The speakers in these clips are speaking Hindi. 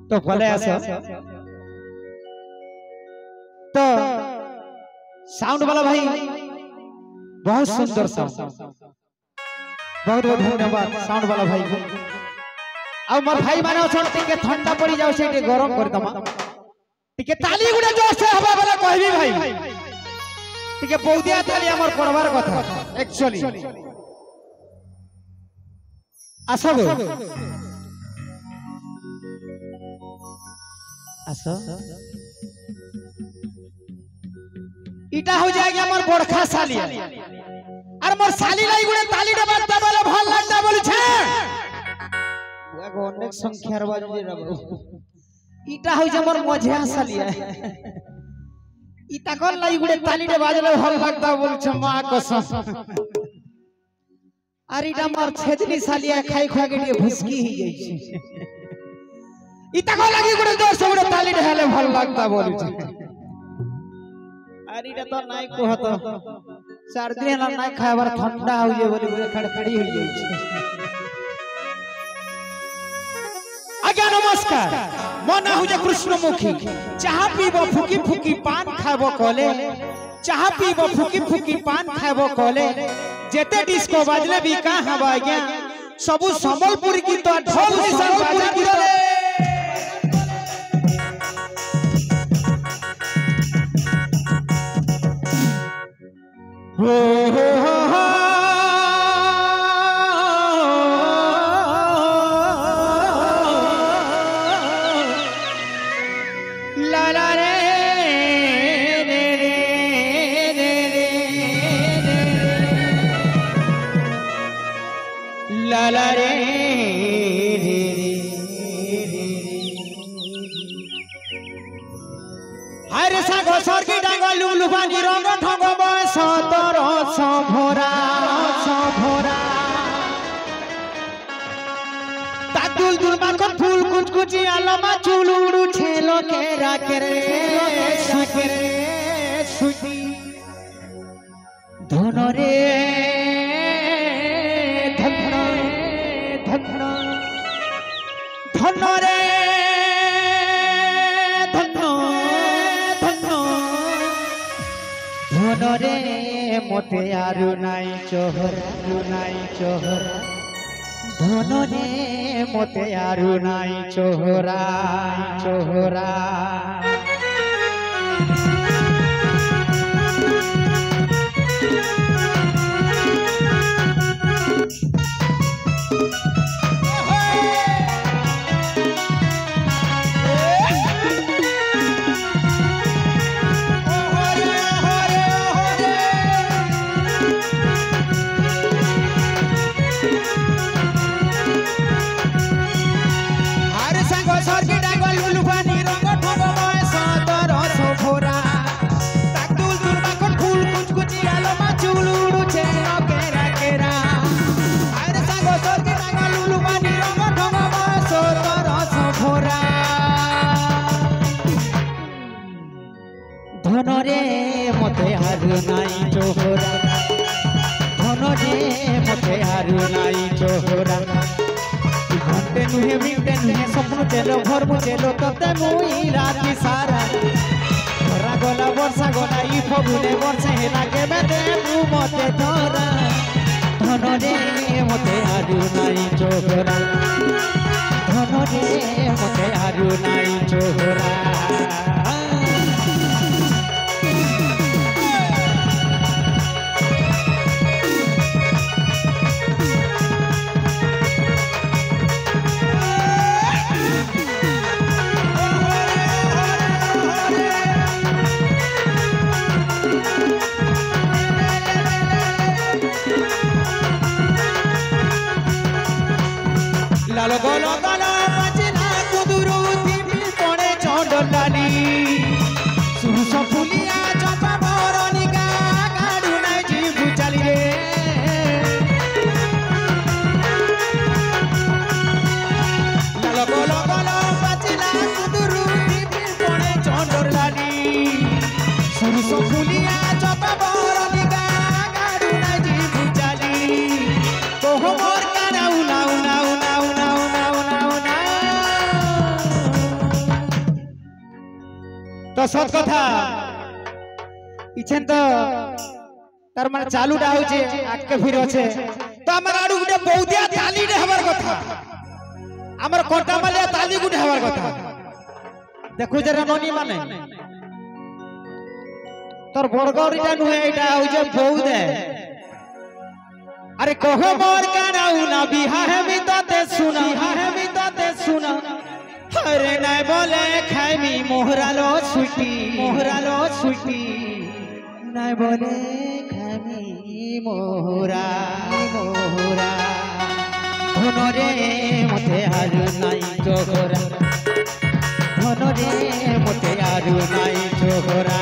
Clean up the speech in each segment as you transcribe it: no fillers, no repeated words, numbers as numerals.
तो भले आसो तो साउंड वाला भाई बहुत सुंदर साउंड बहुत बहुत धन्यवाद साउंड वाला भाई को अब मोर भाई माने छोड़ के ठंडा पड़ी जाओ से गरम कर दमा टिके ताली गुडा जोर से हवा वाला कहबी भाई टिके बहुदिया ताली हमर पड़वार कथा एक्चुअली आसो आसो इटा हो जाएगा हमर बड़खा साली और मोर साली लाई गुडे ताली डबा तबले भल लगता बोल छे एगो अनेक संख्या रे बाजू रबो इटा हो जे मोर मझिया साली इटा कोन लाई गुडे ताली डबा बाजले भल लगता बोल छे मां कसम अरे इटा मोर छेदनी साली खाई खा के भुसकी ही जाई छे इटा को लगी गुडे जोर से गुडे ताली ढाले भल लगता बोल छे अरे इटा तो नाइ कहत सर्दी है ना नाइ खाबर ठंडा हो जे बोली गुडे खड़खड़ी हो जाई छे आज्ञा नमस्कार मना हो जे कृष्णमुखी चाह पीबो फुकी फुकी पान खाबो कोले चाह पीबो फुकी फुकी पान खाबो कोले जेते डिस्को बाजले भी का हवा आज्ञा सबु संबलपुर की तो ढोल निशान बाजा की हो ला ला रे रे रे रे रे ला ला रे रे रे हर सागो सरकी डांगा लुलु पानी रंग ठंग बस तर भरा तातुल दुल माको फूल कुछ कुछ आलमा चुलुड़ू छेलो के राके रे सुती धनो रे धनो धनो धनो रे धनो धनो धनो रे मोटे आरु नाई चोहरा धनो रे मोटे आरु नाई चोहरा धनो रे मोटे हारु नाई चोहरा धनो रे मोटे हारु नाई चोहरा घंटे नुहे मिंटे नुहे सपनु चलो घर मुचेलो तते मुई राती सारा घरा गला वर्षा गला ई फगुने वर्षे हेला के बेदे मु मते धरा धनो रे मोटे हारु नाई चोहरा धनो रे मोटे हारु नाई चोहरा लालो गोलो गोलो बजना कुदुरु तिमी पड़े चंडलानी सुरुस फुलिया चंपा बरनिका गाडु नाइ जीवु चली रे लालो गोलो गोलो बजना कुदुरु तिमी पड़े चंडलानी सुरुस फुलिया चंपा बरनिका गाडु नाइ जीवु चली कोह मोर काना उना उना उना उना उना उना उना तो सत कथा इछन तो तार माने चालू डा होचे आके फिर होचे तो हमर आडू गुटे बहुदिया ताली डे हमार कथा हमर कोटा मालिया ताली गुटे हमार कथा देखो जरा ननी माने तोर बड़गड़ीटा नुहे एटा होचे बहुदे अरे कहो मोर कानाऊ ना बिहा है मिताते सुना अरे नहीं बोले खाइमी मोहरा लो सुटी नहीं बोले खाइमी मोहरा धनरे मते हारु नाई जोगरा धनरे मते हारु नाई जोगरा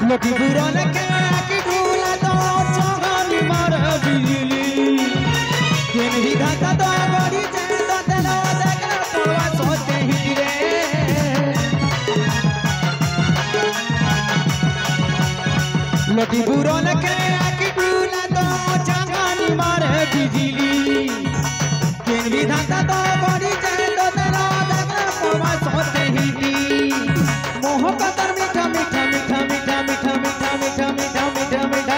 लकी बुरा लगे आके भूला तो चोगानी मार बिजली केन ही धाता तो बड़ी चैन तो तेरा देखना तोवा सोचे ही रे लकी बुरा लगे आके भूला तो चोगानी मार बिजली केन ही धाता तो बड़ी चैन तो तेरा देखना तोवा सोचे ही मोहब्बत मीठा मीठा मीठा मीठा मीठा मीठा मीठा मीठा मीठा मीठा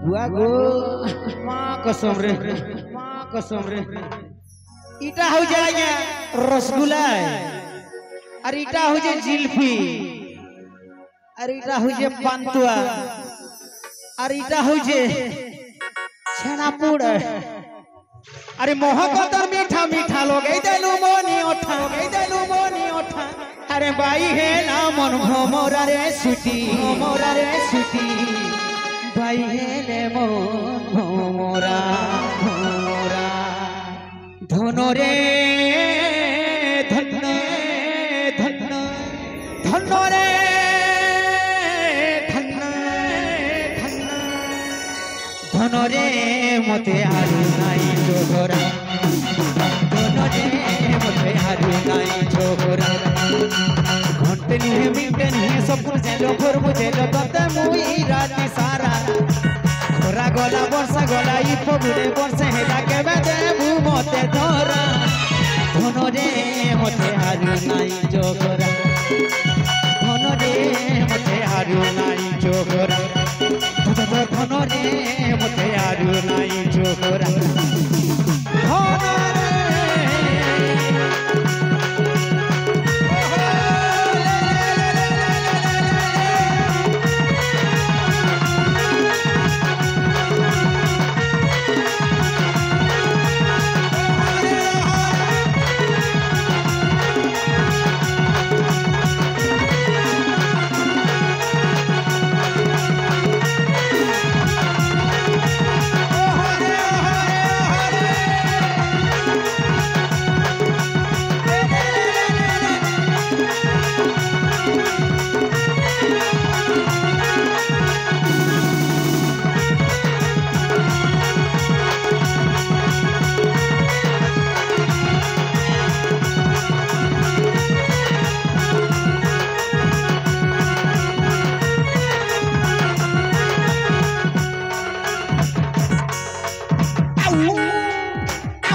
बुआ गो मां कसम रे इटा हो जाए रसगुल्ला अरे इटा हो जाए जिल्फी अरे इटा हो जाए पांतुआ अरे इटा हो जाए छेनापुड़ अरे मोहब्बत मीठा मीठा लोग ए देलु मोनी ओठा अरे बाई है ना मन भमरा रे सुटी बाई है ले मन भमरा धनो रे धनो रे धनो रे मते हारु नाई जोगरा धनो रे मते हारु नाई जोगरा घंटे नुहे मिनटे नुहे सपन जेलो भोर बुझेलो तते मुई राति सारा खरा गला वर्षा गला ई फगुने वर्षे हेला केबे देबु मते धरा धनो रे मते हारु नाई जोगरा धनो रे मते हारु नाई जोगरा धनो रे मते हारु नाई जोगरा धनो रे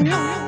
no.